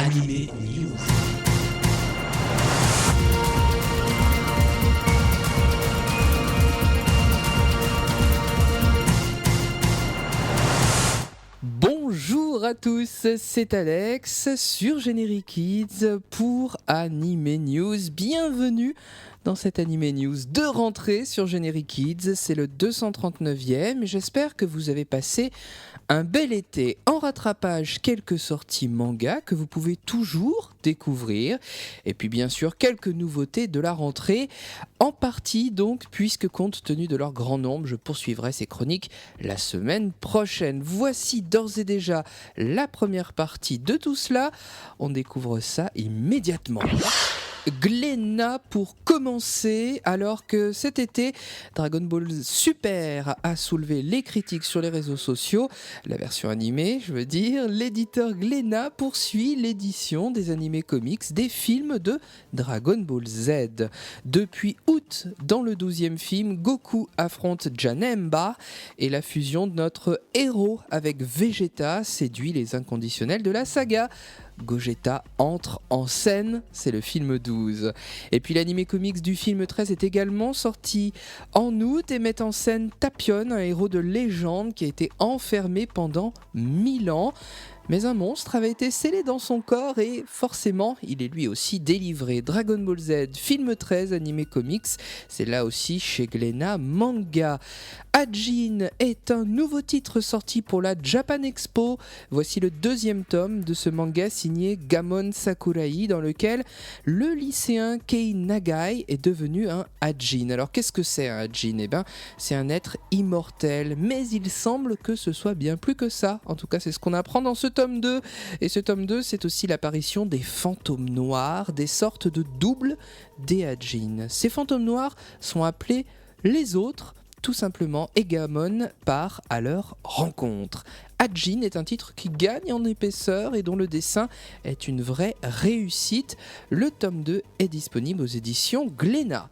Animé News. Bonjour à tous, c'est Alex sur Générique Kids pour Animé News. Bienvenue dans cette Animé News de rentrée sur Générique Kids. C'est le 239e et j'espère que vous avez passé un bel été. En rattrapage, quelques sorties manga que vous pouvez toujours découvrir. Et puis bien sûr, quelques nouveautés de la rentrée. En partie donc, puisque compte tenu de leur grand nombre, je poursuivrai ces chroniques la semaine prochaine. Voici d'ores et déjà la première partie de tout cela. On découvre ça immédiatement. Glénat pour commencer, alors que cet été, Dragon Ball Super a soulevé les critiques sur les réseaux sociaux, la version animée, je veux dire, l'éditeur Glénat poursuit l'édition des animés comics des films de Dragon Ball Z. Depuis août, dans le 12e film, Goku affronte Janemba et la fusion de notre héros avec Vegeta séduit les inconditionnels de la saga. Gogeta entre en scène, c'est le film 12. Et puis l'animé comics du film 13 est également sorti en août et met en scène Tapion, un héros de légende qui a été enfermé pendant 1000 ans. Mais un monstre avait été scellé dans son corps et forcément, il est lui aussi délivré. Dragon Ball Z, film 13, animé comics, c'est là aussi chez Glénat Manga. Ajin est un nouveau titre sorti pour la Japan Expo. Voici le 2e tome de ce manga signé Gamon Sakurai dans lequel le lycéen Kei Nagai est devenu un Ajin. Alors qu'est-ce que c'est un Ajin ? Eh bien, c'est un être immortel, mais il semble que ce soit bien plus que ça. En tout cas, c'est ce qu'on apprend dans ce tome 2. Et ce tome 2, c'est aussi l'apparition des fantômes noirs, des sortes de doubles des Ajin. Ces fantômes noirs sont appelés les autres, tout simplement, et Gamon part à leur rencontre. Ajin est un titre qui gagne en épaisseur et dont le dessin est une vraie réussite. Le tome 2 est disponible aux éditions Glénat.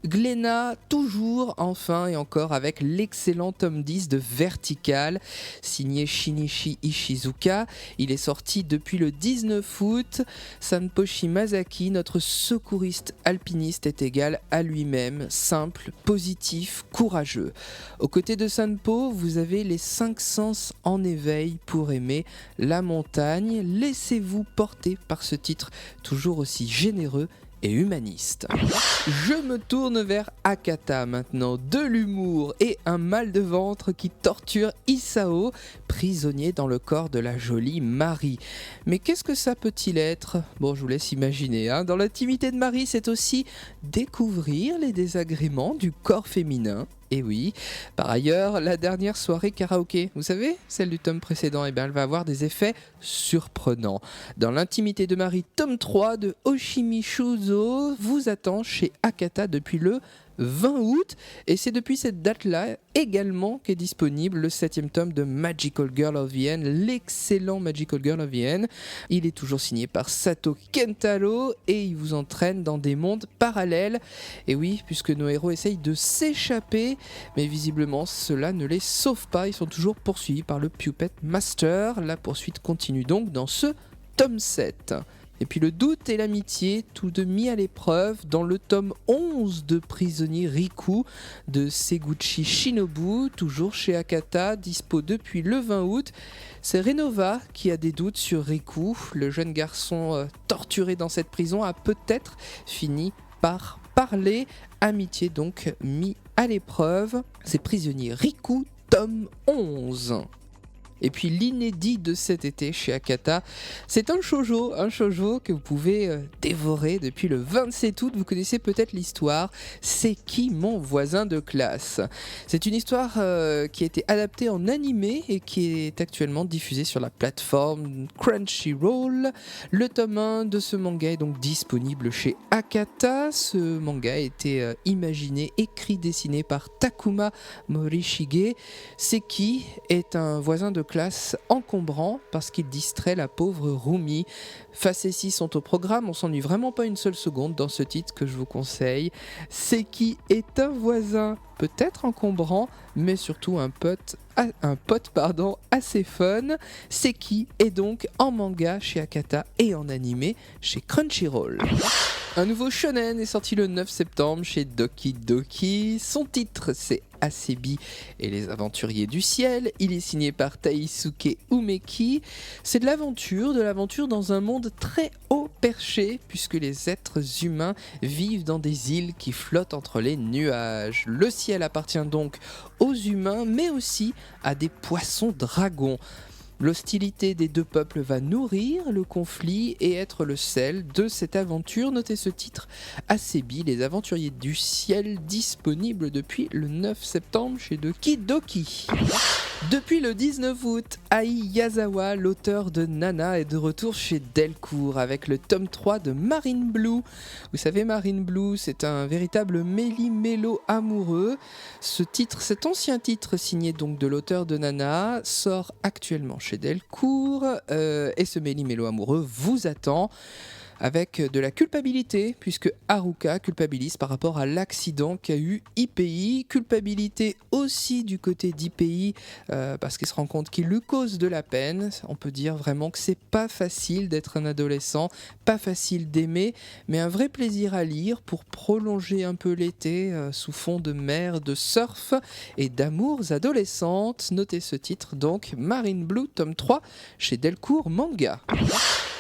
Glénat, toujours, enfin et encore, avec l'excellent tome 10 de Vertical, signé Shinichi Ishizuka. Il est sorti depuis le 19 août. Sanposhi Masaki, notre secouriste alpiniste, est égal à lui-même, simple, positif, courageux. Aux côtés de Sanpo, vous avez les 5 sens en éveil pour aimer la montagne. Laissez-vous porter par ce titre, toujours aussi généreux et humaniste. Je me tourne vers Akata maintenant, de l'humour et un mal de ventre qui torture Isao, prisonnier dans le corps de la jolie Marie. Mais qu'est-ce que ça peut-il être ? Bon, je vous laisse imaginer. Dans l'intimité de Marie, c'est aussi découvrir les désagréments du corps féminin. Et oui, par ailleurs, la dernière soirée karaoké, vous savez, celle du tome précédent, elle va avoir des effets surprenants. Dans l'intimité de Marie, tome 3 de Oshimi Shuzo vous attend chez Akata depuis le 20 août, et c'est depuis cette date-là également qu'est disponible le 7e tome de Magical Girl of the End, l'excellent Magical Girl of the End. Il est toujours signé par Sato Kentaro et il vous entraîne dans des mondes parallèles. Et oui, puisque nos héros essayent de s'échapper, mais visiblement cela ne les sauve pas, ils sont toujours poursuivis par le Puppet Master. La poursuite continue donc dans ce tome 7. Et puis le doute et l'amitié, tous deux mis à l'épreuve dans le tome 11 de Prisonnier Riku de Seguchi Shinobu, toujours chez Akata, dispo depuis le 20 août. C'est Renova qui a des doutes sur Riku. Le jeune garçon torturé dans cette prison a peut-être fini par parler. Amitié donc mis à l'épreuve. C'est Prisonnier Riku, tome 11. Et puis l'inédit de cet été chez Akata, c'est un shoujo que vous pouvez dévorer depuis le 27 août. Vous connaissez peut-être l'histoire, C'est qui mon voisin de classe ? C'est une histoire qui a été adaptée en animé et qui est actuellement diffusée sur la plateforme Crunchyroll. Le tome 1 de ce manga est donc disponible chez Akata. Ce manga a été imaginé, écrit, dessiné par Takuma Morishige. Seki est un voisin de classe classe encombrant parce qu'il distrait la pauvre Rumi. Facéties sont au programme, on s'ennuie vraiment pas une seule seconde dans ce titre que je vous conseille. Seki est un voisin, peut-être encombrant, mais surtout un pote assez fun. Seki est donc en manga chez Akata et en animé chez Crunchyroll. Un nouveau shonen est sorti le 9 septembre chez Doki Doki. Son titre c'est Asebi et les aventuriers du ciel. Il est signé par Taisuke Umeki. C'est de l'aventure dans un monde très haut perché puisque les êtres humains vivent dans des îles qui flottent entre les nuages. Le ciel appartient donc aux humains mais aussi à des poissons dragons. L'hostilité des deux peuples va nourrir le conflit et être le sel de cette aventure. Notez ce titre, Asebi, les aventuriers du ciel, disponible depuis le 9 septembre chez Doki Doki. Depuis le 19 août, Ai Yazawa, l'auteur de Nana, est de retour chez Delcourt avec le tome 3 de Marine Blue. Vous savez, Marine Blue, c'est un véritable méli-mélo amoureux. Cet ancien titre signé donc de l'auteur de Nana sort actuellement chez Delcourt et ce méli-mélo amoureux vous attend avec de la culpabilité puisque Haruka culpabilise par rapport à l'accident qu'a eu IPI, culpabilité aussi du côté d'IPI parce qu'il se rend compte qu'il lui cause de la peine. On peut dire vraiment que c'est pas facile d'être un adolescent, pas facile d'aimer, mais un vrai plaisir à lire pour prolonger un peu l'été sous fond de mer, de surf et d'amours adolescentes. Notez ce titre donc, Marine Blue tome 3 chez Delcourt Manga.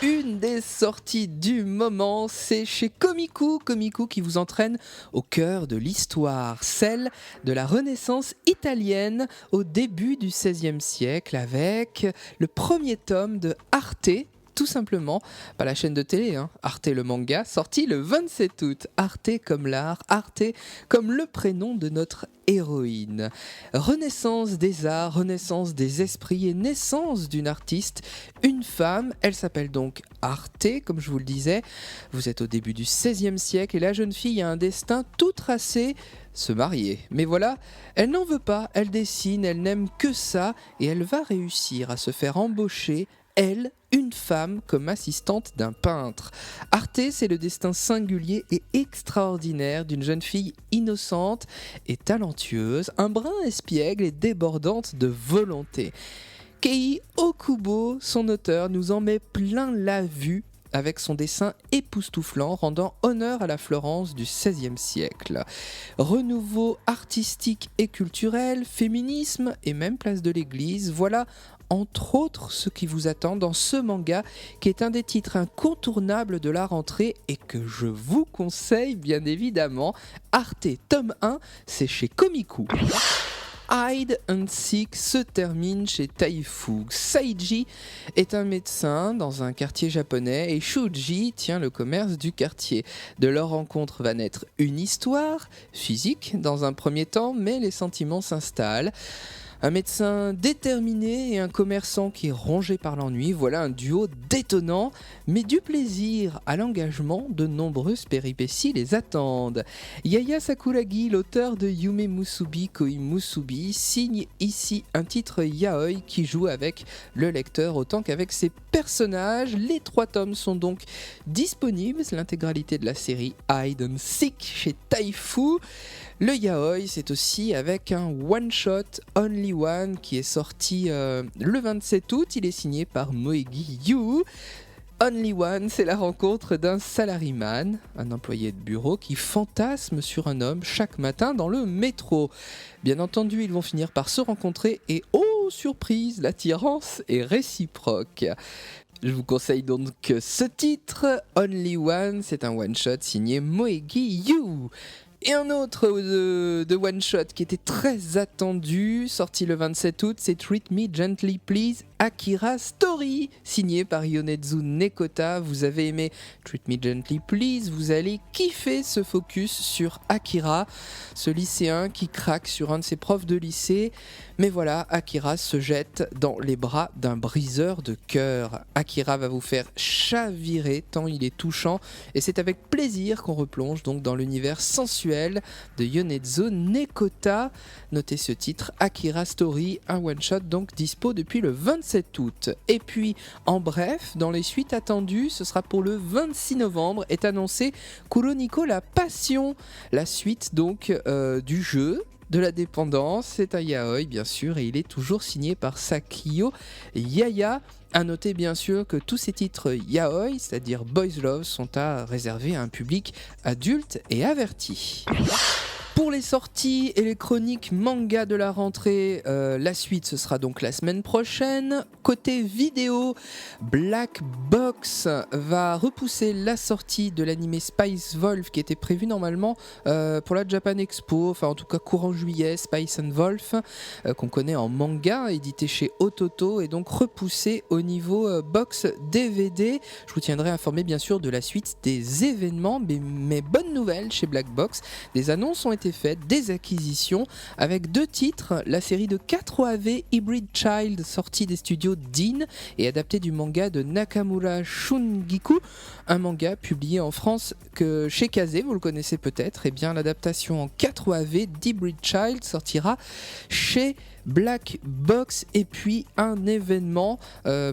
Une des sorties du moment, c'est chez Komiku qui vous entraîne au cœur de l'histoire, celle de la Renaissance italienne au début du XVIe siècle avec le premier tome de Arte, tout simplement, pas la chaîne de télé, Arte le manga, sorti le 27 août. Arte comme l'art, Arte comme le prénom de notre héroïne. Renaissance des arts, renaissance des esprits et naissance d'une artiste, une femme, elle s'appelle donc Arte, comme je vous le disais. Vous êtes au début du XVIe siècle et la jeune fille a un destin tout tracé, se marier. Mais voilà, elle n'en veut pas, elle dessine, elle n'aime que ça et elle va réussir à se faire embaucher, elle, une femme, comme assistante d'un peintre. Arte, c'est le destin singulier et extraordinaire d'une jeune fille innocente et talentueuse, un brin espiègle et débordante de volonté. Kei Okubo, son auteur, nous en met plein la vue avec son dessin époustouflant rendant honneur à la Florence du XVIe siècle. Renouveau artistique et culturel, féminisme et même place de l'église, voilà entre autres ce qui vous attend dans ce manga qui est un des titres incontournables de la rentrée et que je vous conseille bien évidemment. Arte tome 1, c'est chez Komiku. Hide and Seek se termine chez Taifu. Saiji est un médecin dans un quartier japonais et Shuji tient le commerce du quartier. De leur rencontre va naître une histoire, physique dans un premier temps, mais les sentiments s'installent. Un médecin déterminé et un commerçant qui est rongé par l'ennui, voilà un duo détonnant, mais du plaisir à l'engagement, de nombreuses péripéties les attendent. Yaya Sakuragi, l'auteur de Yume Musubi Koi Musubi, signe ici un titre yaoi qui joue avec le lecteur autant qu'avec ses personnages. Les 3 tomes sont donc disponibles, l'intégralité de la série Hide and Seek chez Taifu. Le yaoi, c'est aussi avec un one-shot Only One qui est sorti le 27 août. Il est signé par Moegi Yu. Only One, c'est la rencontre d'un salaryman, un employé de bureau qui fantasme sur un homme chaque matin dans le métro. Bien entendu, ils vont finir par se rencontrer et oh surprise, l'attirance est réciproque. Je vous conseille donc ce titre, Only One, c'est un one-shot signé Moegi Yu. Et un autre de one-shot qui était très attendu, sorti le 27 août, c'est Treat Me Gently Please Akira Story, signé par Yonezu Nekota. Vous avez aimé Treat Me Gently Please, vous allez kiffer ce focus sur Akira, ce lycéen qui craque sur un de ses profs de lycée. Mais voilà, Akira se jette dans les bras d'un briseur de cœur. Akira va vous faire chavirer tant il est touchant, et c'est avec plaisir qu'on replonge donc dans l'univers sensuel de Yonezu Nekota. Notez ce titre, Akira Story, un one-shot donc dispo depuis le 27 août. Et puis, en bref, dans les suites attendues, ce sera pour le 26 novembre, est annoncé Kuroniko la Passion, la suite donc du jeu de la dépendance. C'est un yaoi bien sûr, et il est toujours signé par Sakio Yaya. A noter bien sûr que tous ces titres yaoi, c'est-à-dire boys love, sont à réserver à un public adulte et averti. Pour les sorties et les chroniques manga de la rentrée, la suite ce sera donc la semaine prochaine. Côté vidéo, Black Box va repousser la sortie de l'anime Spice Wolf qui était prévu normalement pour la Japan Expo, enfin en tout cas courant juillet. Spice and Wolf qu'on connaît en manga, édité chez Ototo, et donc repoussé au niveau box DVD. Je vous tiendrai informé bien sûr de la suite des événements, mais bonne nouvelle chez Black Box, des annonces ont été faites, des acquisitions, avec 2 titres, la série de 4 OAV Hybrid Child, sortie des studios Dean et adaptée du manga de Nakamura Shungiku, un manga publié en France que chez Kazé, vous le connaissez peut-être. Et bien l'adaptation en 4 OAV d'Hybrid Child sortira chez Black Box. Et puis un événement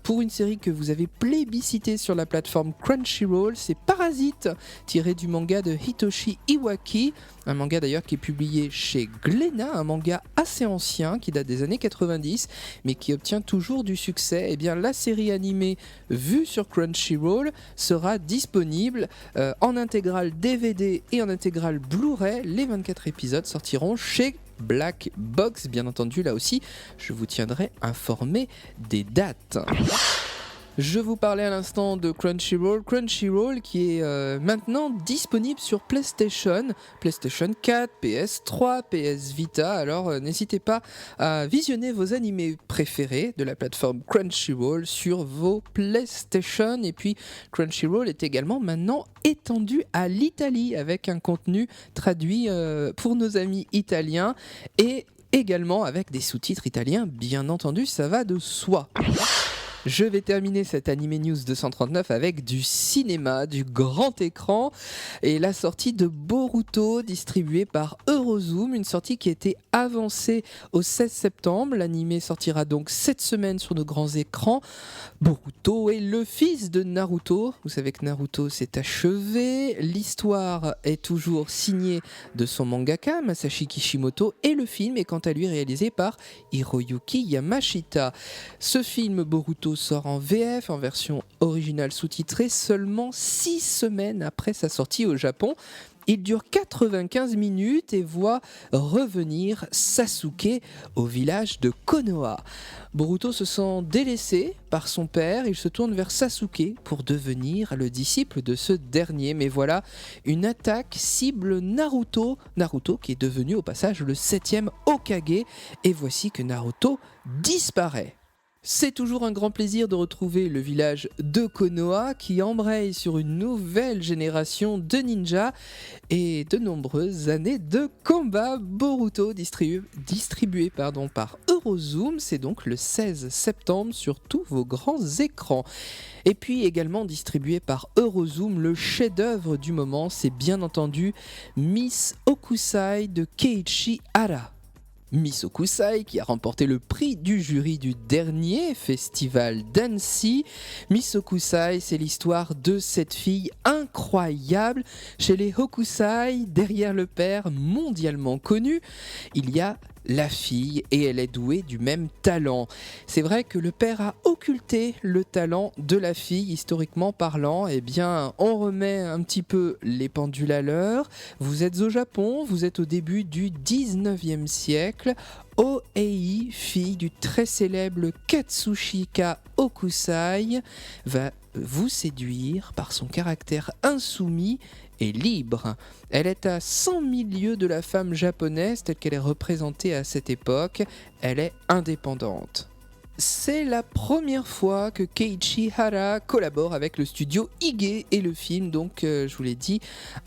pour une série que vous avez plébiscité sur la plateforme Crunchyroll, c'est Parasite, tiré du manga de Hitoshi Iwaki, un manga d'ailleurs qui est publié chez Glénat, un manga assez ancien qui date des années 90 mais qui obtient toujours du succès. Et bien la série animée vue sur Crunchyroll sera disponible en intégrale DVD et en intégrale Blu-ray. Les 24 épisodes sortiront chez Black Box, bien entendu. Là aussi je vous tiendrai informé des dates. Je vous parlais à l'instant de Crunchyroll qui est maintenant disponible sur PlayStation 4, PS3, PS Vita. Alors n'hésitez pas à visionner vos animés préférés de la plateforme Crunchyroll sur vos PlayStation. Et puis Crunchyroll est également maintenant étendu à l'Italie avec un contenu traduit pour nos amis italiens et également avec des sous-titres italiens, bien entendu, ça va de soi. Je vais terminer cette Anime News 239 avec du cinéma, du grand écran, et la sortie de Boruto, distribuée par Eurozoom, une sortie qui a été avancée au 16 septembre. L'anime sortira donc cette semaine sur nos grands écrans. Boruto est le fils de Naruto. Vous savez que Naruto s'est achevé. L'histoire est toujours signée de son mangaka, Masashi Kishimoto, et le film est quant à lui réalisé par Hiroyuki Yamashita. Ce film Boruto sort en VF, en version originale sous-titrée, seulement 6 semaines après sa sortie au Japon. Il dure 95 minutes et voit revenir Sasuke au village de Konoha. Boruto se sent délaissé par son père, il se tourne vers Sasuke pour devenir le disciple de ce dernier. Mais voilà, une attaque cible Naruto qui est devenu au passage le 7e Hokage, et voici que Naruto disparaît. C'est toujours un grand plaisir de retrouver le village de Konoha qui embraye sur une nouvelle génération de ninjas et de nombreuses années de combat. Boruto distribué par Eurozoom, c'est donc le 16 septembre sur tous vos grands écrans. Et puis également distribué par Eurozoom, le chef-d'œuvre du moment, c'est bien entendu Miss Okusai de Keiichi Hara. Miss Okusai qui a remporté le prix du jury du dernier festival d'Annecy. Miss Okusai, c'est l'histoire de cette fille incroyable. Chez les Hokusai, derrière le père mondialement connu, il y a la fille et elle est douée du même talent. C'est vrai que le père a occulté le talent de la fille, historiquement parlant. Eh bien, on remet un petit peu les pendules à l'heure. Vous êtes au Japon, vous êtes au début du 19e siècle. Oei, fille du très célèbre Katsushika Okusai, va vous séduire par son caractère insoumis et libre. Elle est à 100 000 lieues de la femme japonaise telle qu'elle est représentée à cette époque. Elle est indépendante. C'est la première fois que Keiichi Hara collabore avec le studio Ige et le film, donc je vous l'ai dit,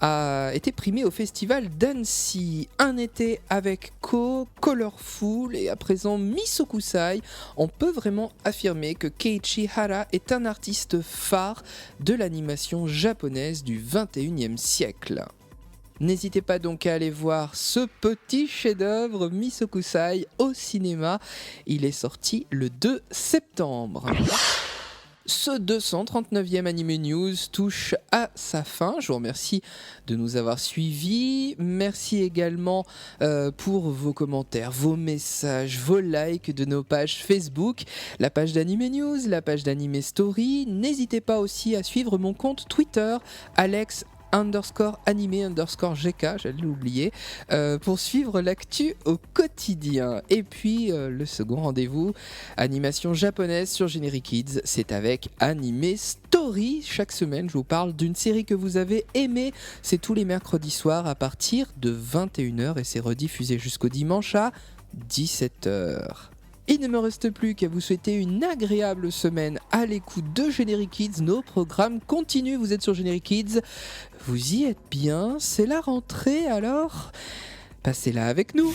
a été primé au festival d'Annecy. Un été avec Ko, Colorful et à présent Misokusai. On peut vraiment affirmer que Keiichi Hara est un artiste phare de l'animation japonaise du 21e siècle. N'hésitez pas donc à aller voir ce petit chef-d'œuvre Misokusai au cinéma. Il est sorti le 2 septembre. Ce 239e Anime News touche à sa fin. Je vous remercie de nous avoir suivis. Merci également pour vos commentaires, vos messages, vos likes de nos pages Facebook, la page d'Anime News, la page d'Anime Story. N'hésitez pas aussi à suivre mon compte Twitter, Alex_anime_gk, j'allais l'oublier, pour suivre l'actu au quotidien. Et puis le second rendez-vous, animation japonaise sur Generic Kids, c'est avec Anime Story. Chaque semaine, je vous parle d'une série que vous avez aimée. C'est tous les mercredis soirs à partir de 21h et c'est rediffusé jusqu'au dimanche à 17h. Il ne me reste plus qu'à vous souhaiter une agréable semaine à l'écoute de Generic Kids. Nos programmes continuent, vous êtes sur Generic Kids. Vous y êtes bien, c'est la rentrée alors passez-la avec nous.